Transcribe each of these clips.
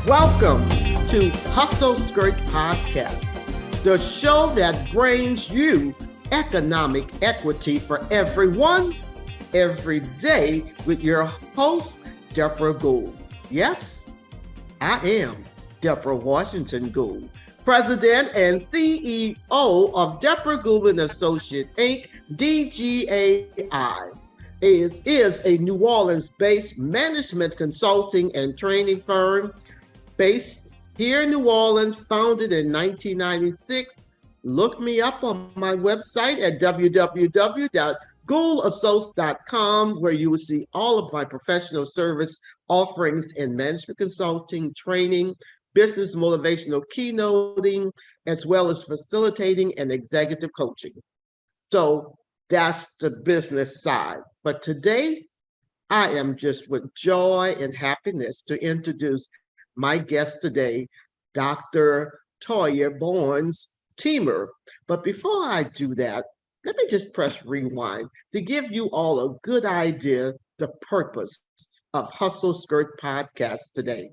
Welcome to Hustle Skirt Podcast, the show that brings you economic equity for everyone, every day, with your host, Debra Gould. Yes, I am Debra Washington Gould, President and CEO of Debra Gould and Associate Inc., DGAI. It is a New Orleans-based management consulting and training firm based here in New Orleans, founded in 1996. Look me up on my website at www.gouldassociates.com, where you will see all of my professional service offerings in management consulting, training, business motivational keynoting, as well as facilitating and executive coaching. So that's the business side. But today, I am just with joy and happiness to introduce my guest today, Dr. Toya Barnes-Teamer. But before I do that, let me just press rewind to give you all a good idea the purpose of Hustle Skirt Podcast today.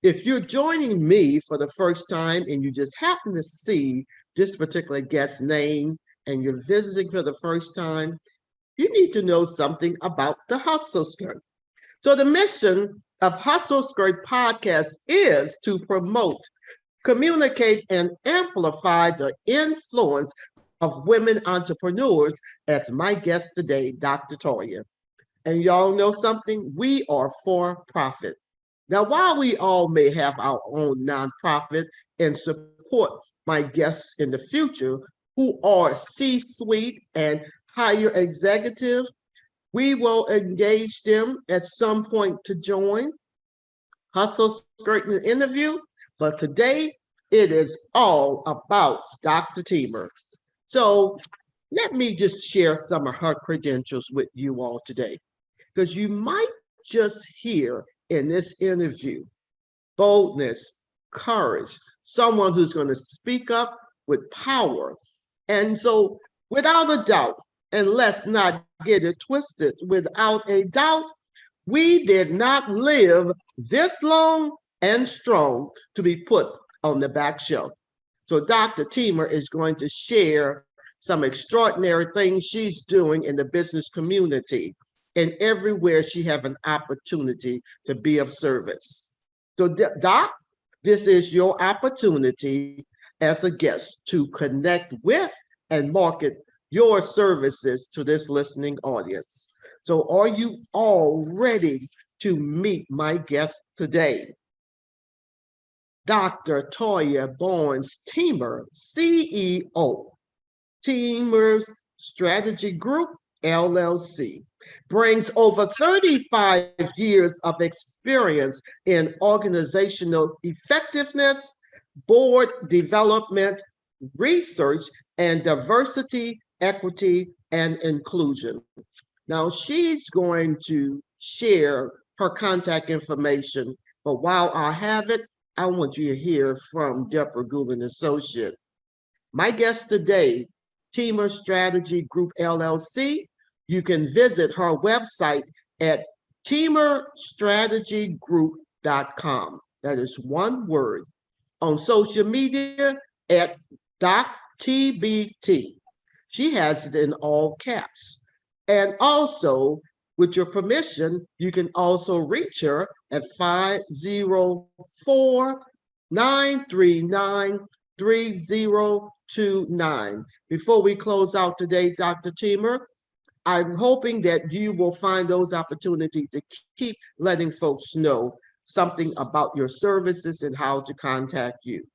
If you're joining me for the first time and you just happen to see this particular guest's name and you're visiting for the first time, you need to know something about the Hustle Skirt. So the mission of Hustle Skirt Podcast is to promote, communicate, and amplify the influence of women entrepreneurs, as my guest today, Dr. Toya. And y'all know something? We are for profit. Now, while we all may have our own nonprofit and support my guests in the future who are C-suite and higher executive, we will engage them at some point to join Hustle Skirt in the interview. But today, it is all about Dr. Teamer. So let me just share some of her credentials with you all today, because you might just hear in this interview boldness, courage, someone who's going to speak up with power. And so, without a doubt, and let's not get it twisted, without a doubt, we did not live this long and strong to be put on the back shelf. So Dr. Teamer is going to share some extraordinary things she's doing in the business community and everywhere she have an opportunity to be of service. So Doc, this is your opportunity as a guest to connect with and market your services to this listening audience. So are you all ready to meet my guest today? Dr. Toya Barnes-Teamer, CEO, Teamer's Strategy Group, LLC, brings over 35 years of experience in organizational effectiveness, board development, research, and diversity, equity, and inclusion. Now, she's going to share her contact information, but while I have it, I want you to hear from Debra Gould and Associate. My guest today, Teamer Strategy Group, LLC. You can visit her website at teamerstrategygroup.com. That is one word. On social media at DocTBT. She has it in all caps. And also, with your permission, you can also reach her at 504-939-3029. Before we close out today, Dr. Teamer, I'm hoping that you will find those opportunities to keep letting folks know something about your services and how to contact you.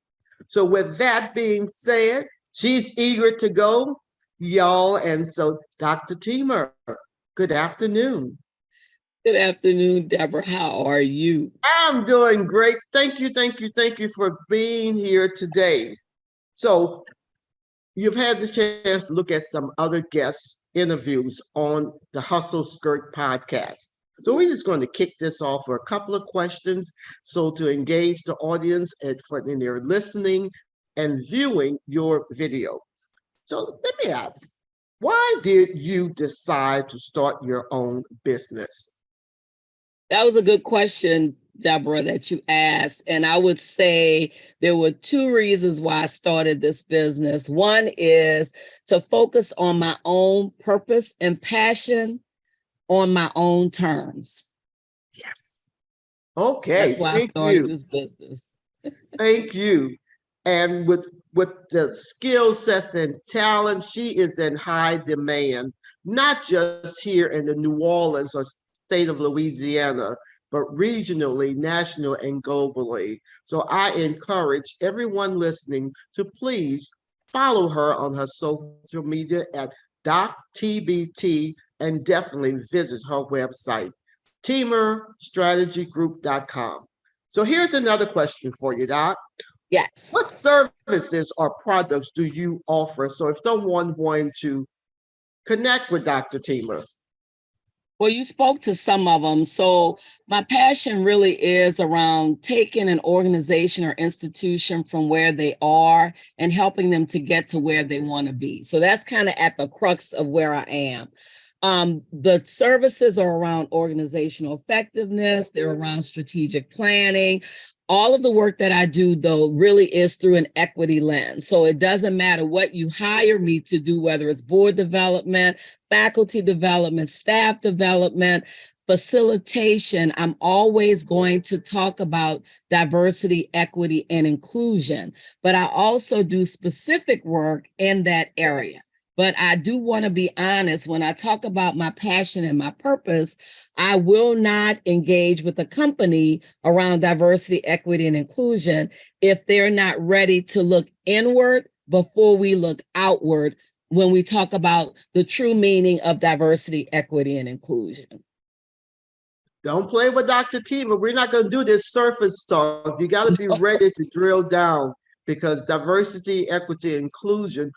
So with that being said, she's eager to go, y'all. And so, Dr. Teamer, good afternoon. Good afternoon, Debra. How are you? I'm doing great. Thank you for being here today. So you've had the chance to look at some other guest interviews on the Hustle Skirt podcast. So we're just going to kick this off for a couple of questions. So to engage the audience in their listening and viewing your video. So let me ask, why did you decide to start your own business? That was a good question, Deborah, that you asked. And I would say there were two reasons why I started this business. One is to focus on my own purpose and passion on my own terms. Yes. Okay. That's why I Thank started you. this business. Thank you. And with the skill sets and talent, she is in high demand, not just here in the New Orleans or state of Louisiana, but regionally, national, and globally. So I encourage everyone listening to please follow her on her social media at DocTBT and definitely visit her website, teamerstrategygroup.com. So here's another question for you, Doc. Yes. What services or products do you offer? So if someone wanted to connect with Dr. Teamer. Well, you spoke to some of them. So my passion really is around taking an organization or institution from where they are and helping them to get to where they want to be. So that's kind of at the crux of where I am. The services are around organizational effectiveness, they're around strategic planning. All of the work that I do, though, really is through an equity lens. So it doesn't matter what you hire me to do, whether it's board development, faculty development, staff development, facilitation. I'm always going to talk about diversity, equity, and inclusion. But I also do specific work in that area. But I do want to be honest, when I talk about my passion and my purpose, I will not engage with a company around diversity, equity, and inclusion if they're not ready to look inward before we look outward when we talk about the true meaning of diversity, equity, and inclusion. Don't play with Dr. Teamer. We're not going to do this surface talk. You got to be ready to drill down because diversity, equity, inclusion,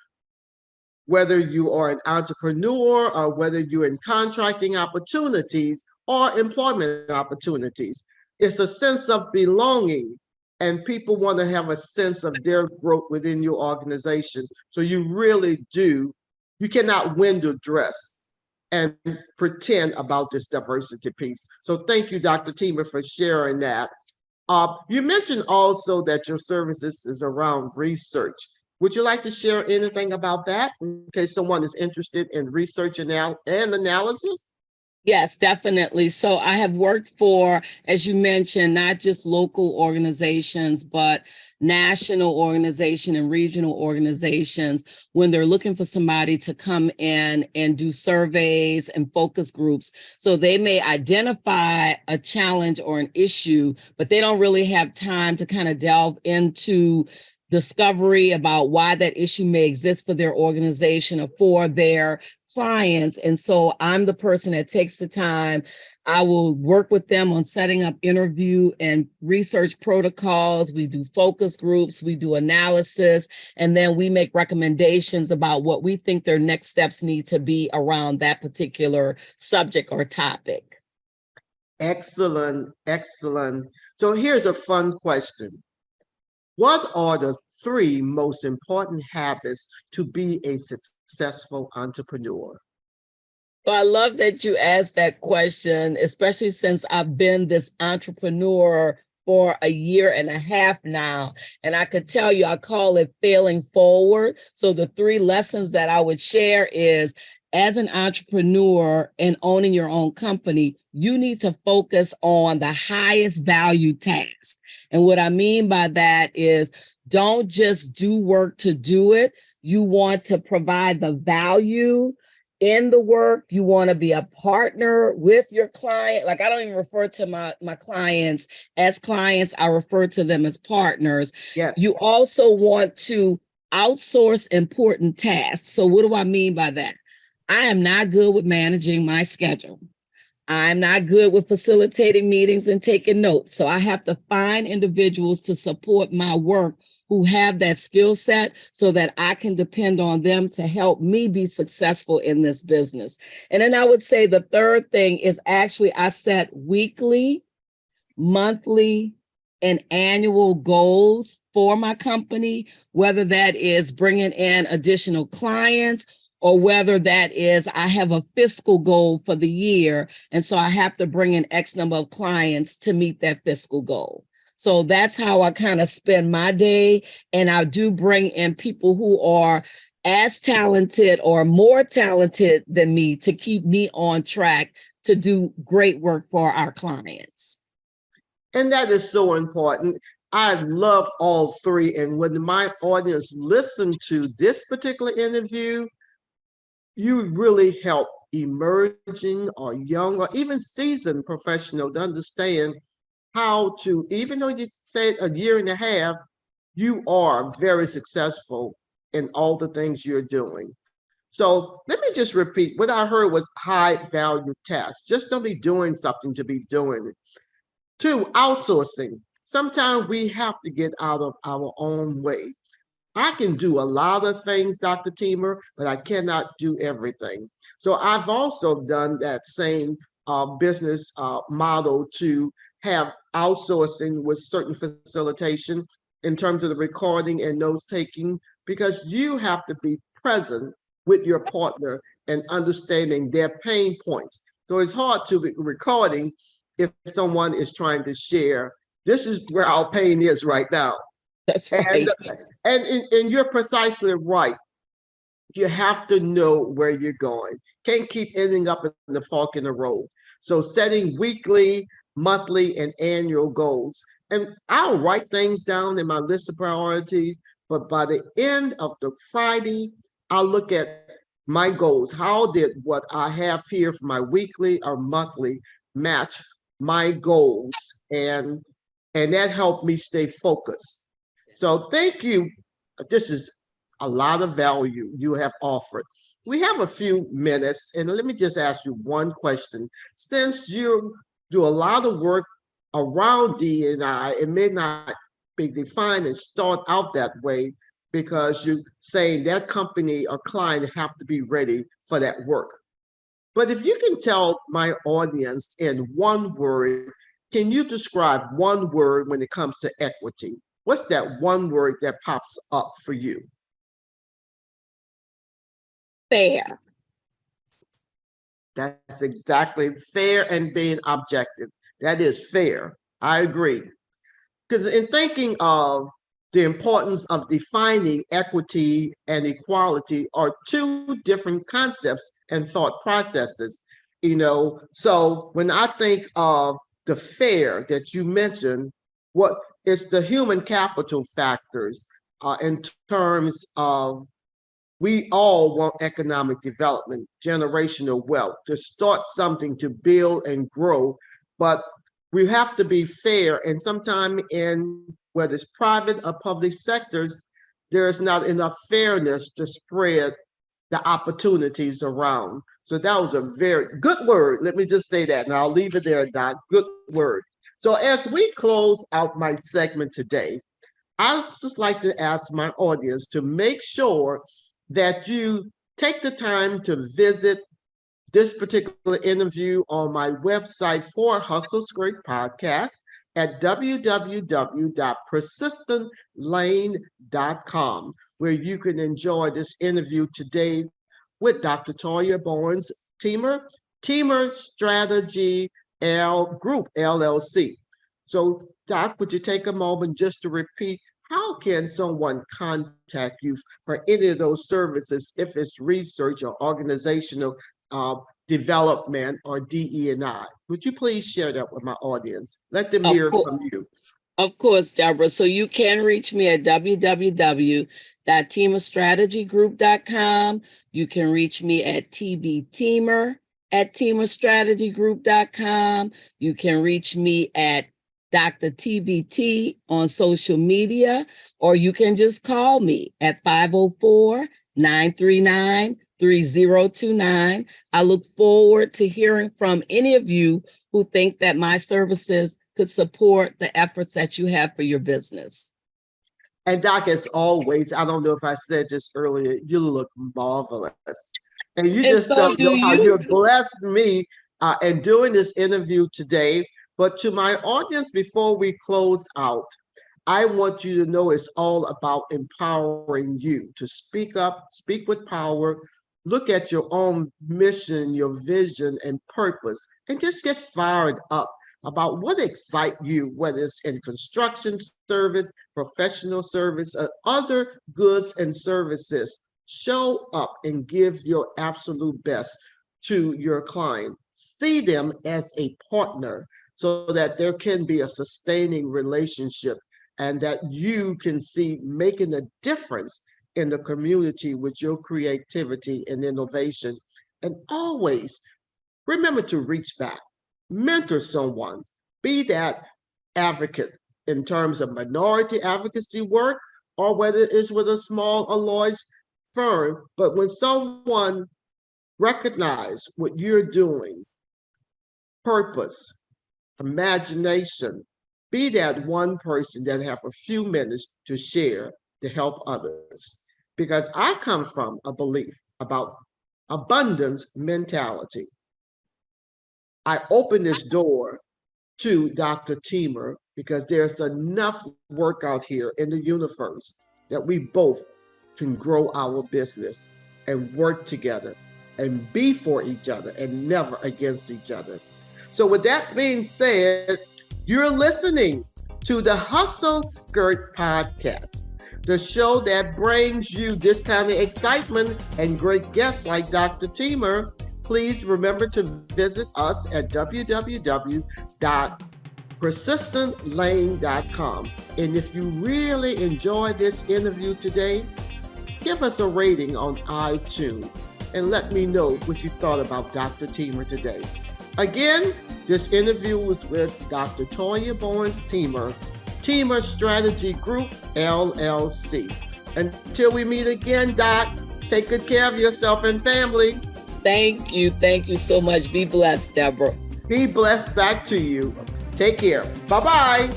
whether you are an entrepreneur or whether you're in contracting opportunities or employment opportunities, it's a sense of belonging. And people want to have a sense of their growth within your organization. So you really do, you cannot window dress and pretend about this diversity piece. So thank you, Dr. Teamer, for sharing that. You mentioned also that your services is around research. Would you like to share anything about that in case someone is interested in research and analysis? Yes, definitely. So I have worked for, as you mentioned, not just local organizations, but national organization and regional organizations when they're looking for somebody to come in and do surveys and focus groups. So they may identify a challenge or an issue, but they don't really have time to kind of delve into discovery about why that issue may exist for their organization or for their clients. And so I'm the person that takes the time. I will work with them on setting up interview and research protocols. We do focus groups, we do analysis, and then we make recommendations about what we think their next steps need to be around that particular subject or topic. Excellent, excellent. So here's a fun question. What are the 3 most important habits to be a successful entrepreneur? Well, I love that you asked that question, especially since I've been this entrepreneur for a year and a half now. And I could tell you, I call it failing forward. So the 3 lessons that I would share is, as an entrepreneur and owning your own company, you need to focus on the highest value task. And what I mean by that is, don't just do work to do it. You want to provide the value in the work. You want to be a partner with your client. Like, I don't even refer to my clients as clients. I refer to them as partners. Yes. You also want to outsource important tasks. So what do I mean by that? I am not good with managing my schedule. I'm not good with facilitating meetings and taking notes. So I have to find individuals to support my work who have that skill set so that I can depend on them to help me be successful in this business. And then I would say the third thing is actually I set weekly, monthly, and annual goals for my company, whether that is bringing in additional clients or whether that is I have a fiscal goal for the year, and so I have to bring in X number of clients to meet that fiscal goal. So that's how I kind of spend my day. And I do bring in people who are as talented or more talented than me to keep me on track to do great work for our clients. And that is so important. I love all three. And when my audience listened to this particular interview, you really help emerging or young or even seasoned professional to understand how to, even though you said a year and a half, you are very successful in all the things you're doing. So let me just repeat what I heard was high value tasks. Just don't be doing something to be doing it. Two, outsourcing. Sometimes we have to get out of our own way. I can do a lot of things, Dr. Teamer, but I cannot do everything. So I've also done that same business model to have outsourcing with certain facilitation in terms of the recording and notes taking, because you have to be present with your partner and understanding their pain points. So it's hard to be recording if someone is trying to share, this is where our pain is right now. That's And right. and you're precisely right. You have to know where you're going. Can't keep ending up in the fork in the road. So setting weekly, monthly, and annual goals. And I'll write things down in my list of priorities, but by the end of the Friday, I'll look at my goals. How did what I have here for my weekly or monthly match my goals? And that helped me stay focused. So thank you. This is a lot of value you have offered. We have a few minutes, and let me just ask you one question. Since you do a lot of work around D&I, it may not be defined and start out that way because you're saying that company or client have to be ready for that work. But if you can tell my audience in one word, can you describe one word when it comes to equity? What's that one word that pops up for you? Fair. That's exactly fair and being objective. That is fair. I agree. Because in thinking of the importance of defining equity and equality are two different concepts and thought processes. So when I think of the fair that you mentioned, what is the human capital factors in terms of we all want economic development, generational wealth, to start something to build and grow, but we have to be fair. And sometimes in whether it's private or public sectors, there is not enough fairness to spread the opportunities around. So that was a very good word. Let me just say that, and I'll leave it there, Doc. Good word. So as we close out my segment today, I would just like to ask my audience to make sure that you take the time to visit this particular interview on my website for Hustle Great Podcast at www.persistentlane.com, where you can enjoy this interview today with Dr. Toya Barnes-Teamer, Teamer Strategy L Group LLC. So, Doc, would you take a moment just to repeat how can someone contact you for any of those services if it's research or organizational development or DE&I? Would you please share that with my audience? Let them hear from you. Of course, Deborah. So you can reach me at www.teamerstrategygroup.com. You can reach me at tbteamer@teamerstrategygroup.com. You can reach me at Dr. TBT on social media, or you can just call me at 504-939-3029. I look forward to hearing from any of you who think that my services could support the efforts that you have for your business. And Doc, as always, I don't know if I said this earlier, you look marvelous. And you just don't know how you blessed me in doing this interview today. But to my audience, before we close out, I want you to know it's all about empowering you to speak up, speak with power, look at your own mission, your vision and purpose, and just get fired up about what excites you, whether it's in construction service, professional service, or other goods and services. Show up and give your absolute best to your client. See them as a partner so that there can be a sustaining relationship and that you can see making a difference in the community with your creativity and innovation. And always remember to reach back, mentor someone, be that advocate in terms of minority advocacy work or whether it's with a small alloy firm. But when someone recognizes what you're doing, purpose, imagination, be that one person that have a few minutes to share to help others. Because I come from a belief about abundance mentality. I open this door to Dr. Teamer because there's enough work out here in the universe that we both can grow our business and work together and be for each other and never against each other. So with that being said, you're listening to the Hustle Skirt Podcast, the show that brings you this kind of excitement and great guests like Dr. Teamer. Please remember to visit us at www.persistentlane.com. And if you really enjoyed this interview today, give us a rating on iTunes and let me know what you thought about Dr. Teamer today. Again, this interview was with Dr. Toya Barnes-Teamer, Teamer Strategy Group, LLC. Until we meet again, Doc, take good care of yourself and family. Thank you. Thank you so much. Be blessed, Debra. Be blessed back to you. Take care. Bye-bye.